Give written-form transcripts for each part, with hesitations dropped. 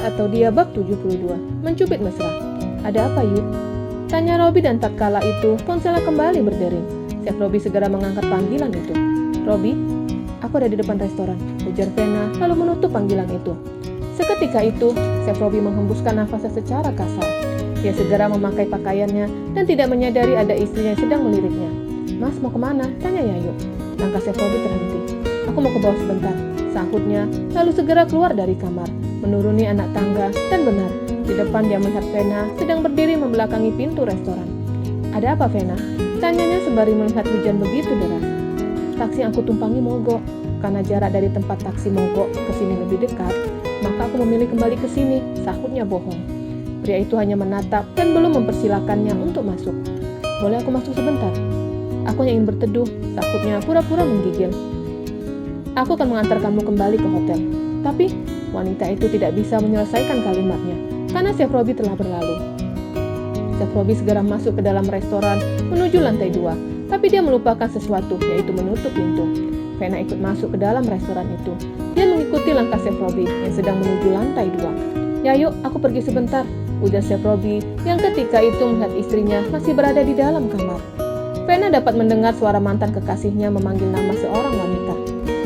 atau dia bab 72, mencubit mesra. Ada apa, Yuk? Tanya Robby, dan tatkala itu ponselnya kembali berdering. Chef Robby segera mengangkat panggilan itu. Robby, aku ada di depan restoran, ujar Vena lalu menutup panggilan itu. Seketika itu, Chef Robby menghembuskan nafasnya secara kasar. Dia segera memakai pakaiannya dan tidak menyadari ada istrinya yang sedang meliriknya. Mas, mau kemana? Tanya Yayu. Langkah Chef Robby terhenti. Aku mau ke bawah sebentar, sahutnya, lalu segera keluar dari kamar, menuruni anak tangga, dan benar, di depan dia melihat Vena sedang berdiri membelakangi pintu restoran. Ada apa, Vena? Tanyanya sembari melihat hujan begitu deras. Taksi yang aku tumpangi mogok. Karena jarak dari tempat taksi mogok ke sini lebih dekat, maka aku memilih kembali ke sini, sahutnya bohong. Pria itu hanya menatap dan belum mempersilakannya untuk masuk. Boleh aku masuk sebentar? Aku hanya ingin berteduh, sahutnya pura-pura menggigil. Aku akan mengantarkanmu kembali ke hotel. Tapi wanita itu tidak bisa menyelesaikan kalimatnya karena Chef Robby telah berlalu. Chef Robby segera masuk ke dalam restoran menuju lantai 2, tapi dia melupakan sesuatu, yaitu menutup pintu. Vena ikut masuk ke dalam restoran itu. Dia mengikuti langkah Chef Robby yang sedang menuju lantai 2. Ya yuk, aku pergi sebentar, ujar Chef Robby yang ketika itu melihat istrinya masih berada di dalam kamar. Vena dapat mendengar suara mantan kekasihnya memanggil nama seorang wanita.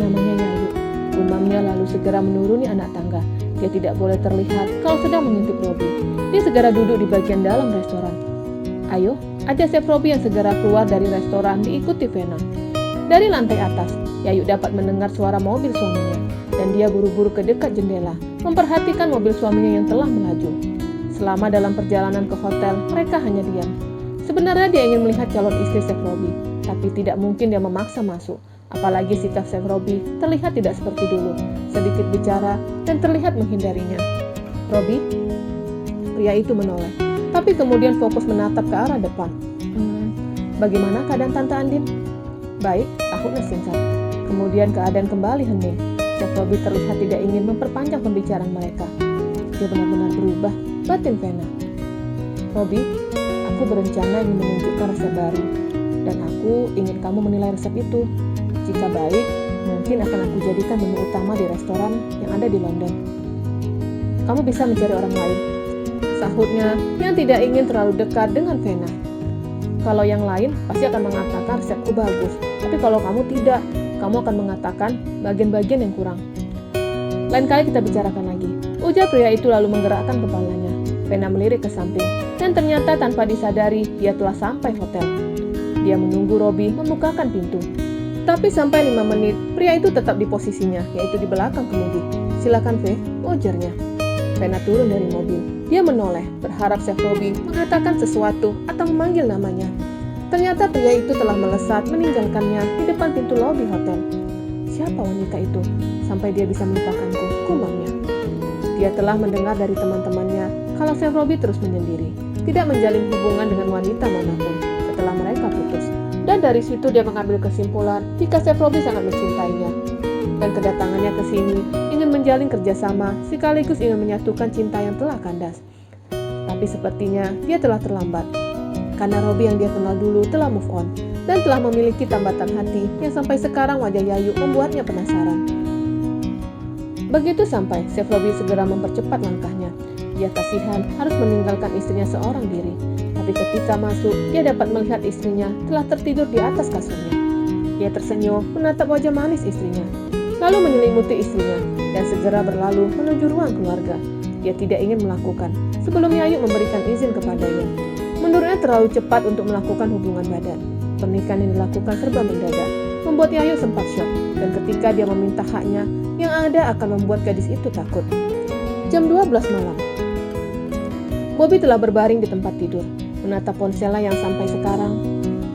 Namanya Yayu. Gumamnya lalu segera menuruni anak tangga. Dia tidak boleh terlihat kalau sedang mengintip Robby. Dia segera duduk di bagian dalam restoran. Ayo, ajak Chef Robby yang segera keluar dari restoran diikuti Vena. Dari lantai atas, Yayu dapat mendengar suara mobil suaminya, dan dia buru-buru ke dekat jendela, memperhatikan mobil suaminya yang telah melaju. Selama dalam perjalanan ke hotel, mereka hanya diam. Sebenarnya dia ingin melihat calon istri Chef Robby, tapi tidak mungkin dia memaksa masuk. Apalagi sikap Chef Robby terlihat tidak seperti dulu, sedikit bicara dan terlihat menghindarinya. Robby? Pria itu menoleh, tapi kemudian fokus menatap ke arah depan. Bagaimana keadaan Tante Andin? Baik, sahutnya singkat. Kemudian keadaan kembali hening. Chef Robby terlihat tidak ingin memperpanjang pembicaraan mereka. Dia benar-benar berubah, batin Vena. Robby, aku berencana ingin menunjukkan resep baru, dan aku ingin kamu menilai resep itu. Jika baik, mungkin akan aku jadikan menu utama di restoran yang ada di London. Kamu bisa mencari orang lain, sahutnya yang tidak ingin terlalu dekat dengan Vena. Kalau yang lain pasti akan mengatakan resepku bagus, tapi kalau kamu tidak, kamu akan mengatakan bagian-bagian yang kurang. Lain kali kita bicarakan lagi, ujar pria itu lalu menggerakkan kepalanya. Vena melirik ke samping, dan ternyata tanpa disadari dia telah sampai hotel. Dia menunggu Robby membukakan pintu. Tapi sampai 5 menit, pria itu tetap di posisinya, yaitu di belakang kemudi. Silakan, V, ujarnya. Vena turun dari mobil. Dia menoleh, berharap Chef Robby mengatakan sesuatu atau memanggil namanya. Ternyata pria itu telah melesat meninggalkannya di depan pintu lobi hotel. Siapa wanita itu? Sampai dia bisa melupakanku, gumamnya. Dia telah mendengar dari teman-temannya kalau Chef Robby terus menyendiri, tidak menjalin hubungan dengan wanita manapun setelah mereka putus. Dan dari situ dia mengambil kesimpulan jika Chef Robby sangat mencintainya. Dan kedatangannya ke sini ingin menjalin kerjasama sekaligus ingin menyatukan cinta yang telah kandas. Tapi sepertinya dia telah terlambat. Karena Robby yang dia kenal dulu telah move on dan telah memiliki tambatan hati yang sampai sekarang wajah Yayu membuatnya penasaran. Begitu sampai, Chef Robby segera mempercepat langkahnya. Dia kasihan harus meninggalkan istrinya seorang diri. Tapi ketika masuk, dia dapat melihat istrinya telah tertidur di atas kasurnya. Dia tersenyum menatap wajah manis istrinya, lalu menyelimuti istrinya, dan segera berlalu menuju ruang keluarga. Dia tidak ingin melakukan sebelum Yayu memberikan izin kepadanya. Menurutnya terlalu cepat untuk melakukan hubungan badan. Pernikahan yang dilakukan serba mendadak, membuat Yayu sempat syok, dan ketika dia meminta haknya, yang ada akan membuat gadis itu takut. Jam 12 malam. Bobby telah berbaring di tempat tidur, menatap ponselnya yang sampai sekarang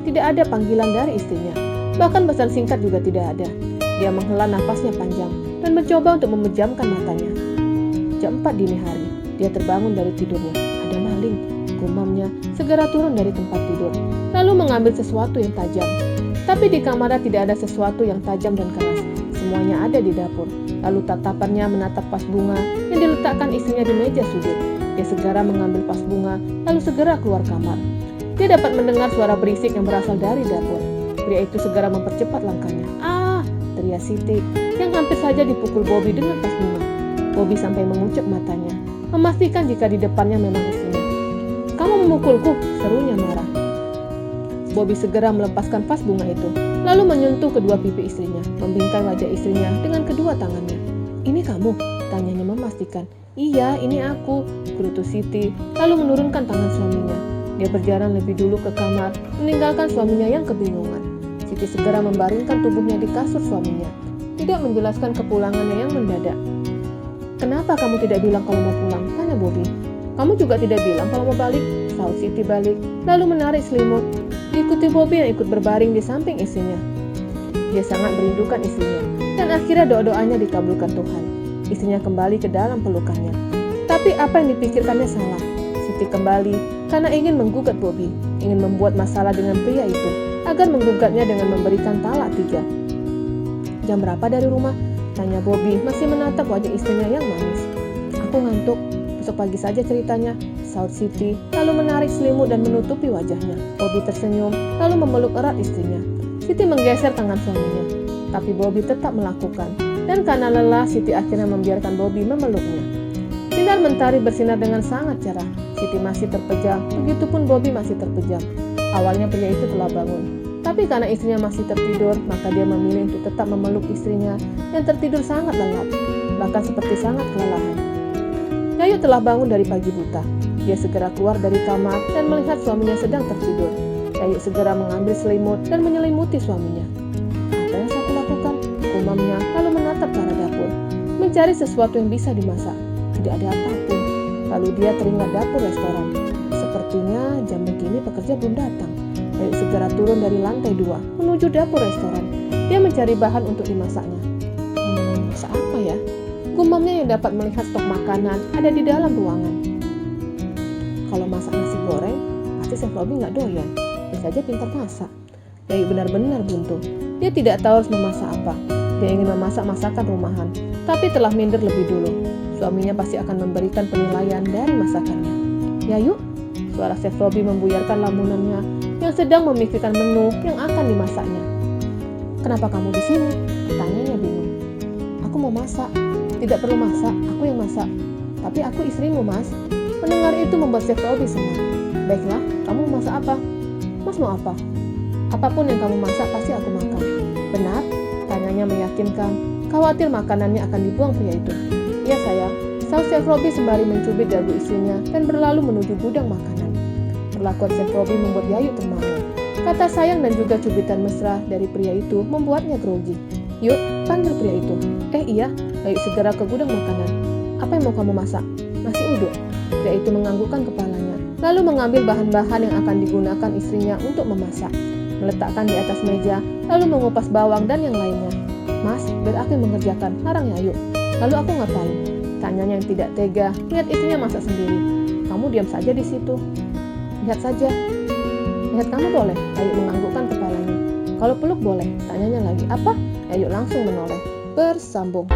tidak ada panggilan dari istrinya. Bahkan pesan singkat juga tidak ada. Dia menghela nafasnya panjang dan mencoba untuk memejamkan matanya. Jam 4 dini hari, dia terbangun dari tidurnya. Ada maling, gumamnya segera turun dari tempat tidur, lalu mengambil sesuatu yang tajam. Tapi di kamarnya tidak ada sesuatu yang tajam dan keras. Semuanya ada di dapur. Lalu tatapannya menatap vas bunga yang diletakkan istrinya di meja sudut. Dia segera mengambil vas bunga, lalu segera keluar kamar. Dia dapat mendengar suara berisik yang berasal dari dapur. Pria itu segera mempercepat langkahnya. Ah, teriak Siti, yang hampir saja dipukul Bobby dengan vas bunga. Bobby sampai mengucek matanya. memastikan jika di depannya memang istrinya. "Kamu memukulku," serunya marah. Bobby segera melepaskan vas bunga itu, lalu menyentuh kedua pipi istrinya, membingkai wajah istrinya dengan kedua tangannya. "Ini kamu?" tanyanya memastikan. "Iya, ini aku," gerutu Siti, lalu menurunkan tangan suaminya. Dia berjalan lebih dulu ke kamar, meninggalkan suaminya yang kebingungan. Siti segera membaringkan tubuhnya di kasur suaminya, tidak menjelaskan kepulangannya yang mendadak. "Kenapa kamu tidak bilang kalau mau pulang?" tanya Bobby. "Kamu juga tidak bilang kalau mau balik," sahut Siti balik, lalu menarik selimut. Diikuti Bobby yang ikut berbaring di samping istrinya. Dia sangat merindukan istrinya, dan akhirnya doa-doanya dikabulkan Tuhan. Istrinya kembali ke dalam pelukannya. Tapi apa yang dipikirkannya salah. Siti kembali karena ingin menggugat Bobby, ingin membuat masalah dengan pria itu, agar menggugatnya dengan memberikan talak 3. "Jam berapa dari rumah?" tanya Bobby, masih menatap wajah istrinya yang manis. "Aku ngantuk, besok pagi saja ceritanya," sahut Siti, lalu menarik selimut dan menutupi wajahnya. Bobby tersenyum, lalu memeluk erat istrinya. Siti menggeser tangan suaminya, tapi Bobby tetap melakukan, dan karena lelah, Siti akhirnya membiarkan Bobby memeluknya. Sinar mentari bersinar dengan sangat cerah. Siti masih terpejam, begitupun Bobby masih terpejam. Awalnya pria itu telah bangun, tapi karena istrinya masih tertidur, maka dia memilih untuk tetap memeluk istrinya yang tertidur sangat lelap, bahkan seperti sangat kelelahan. Yayu telah bangun dari pagi buta. Dia segera keluar dari kamar dan melihat suaminya sedang tertidur. Yayu segera mengambil selimut dan menyelimuti suaminya. "Apa yang saya lakukan?" gumamnya, lalu menatap ke arah dapur, mencari sesuatu yang bisa dimasak. Tidak ada apapun. Lalu dia teringat dapur restoran. Sepertinya jam begini pekerja belum datang. Yayu segera turun dari lantai 2 menuju dapur restoran. Dia mencari bahan untuk dimasaknya. Masak apa ya? Gumamnya yang dapat melihat stok makanan ada di dalam ruangan. Kalau masak nasi goreng, pasti Chef Robi nggak doyan. Dia saja pintar masak. Yayu benar-benar buntu. Dia tidak tahu harus memasak apa. Dia ingin memasak masakan rumahan, tapi telah minder lebih dulu. Suaminya pasti akan memberikan penilaian dari masakannya. "Yayu," suara Chef Robi membuyarkan lamunannya yang sedang memikirkan menu yang akan dimasaknya. "Kenapa kamu di sini?" tanyanya bingung. "Aku mau masak." "Tidak perlu masak, aku yang masak." "Tapi aku istrimu, Mas." Mendengar itu membuat Chef Robi senang. "Baiklah, kamu mau masak apa?" "Mas mau apa?" "Apapun yang kamu masak pasti aku makan." "Benar?" tanyanya meyakinkan, khawatir makanannya akan dibuang pria itu. "Ya sayang," sahut Chef Robi sembari mencubit dagu istrinya dan berlalu menuju gudang makanan. Perlakuan Chef Robi membuat Yayu termangu. Kata sayang dan juga cubitan mesra dari pria itu membuatnya grogi. "Yuk, panggil pria itu." Iya." Yayu segera ke gudang makanan. "Apa yang mau kamu masak?" "Nasi uduk." Pria itu menganggukkan kepalanya, lalu mengambil bahan-bahan yang akan digunakan istrinya untuk memasak, meletakkan di atas meja, lalu mengupas bawang dan yang lainnya. "Mas, biar aku yang mengerjakan," larang Yayu. "Lalu aku ngapain?" tanyanya yang tidak tega, lihat istrinya masak sendiri. "Kamu diam saja di situ." "Lihat saja." "Lihat kamu boleh," Yayu menganggukkan kepalanya. "Kalau peluk boleh," tanyanya lagi. "Apa?" Yayu langsung menoleh. Bersambung.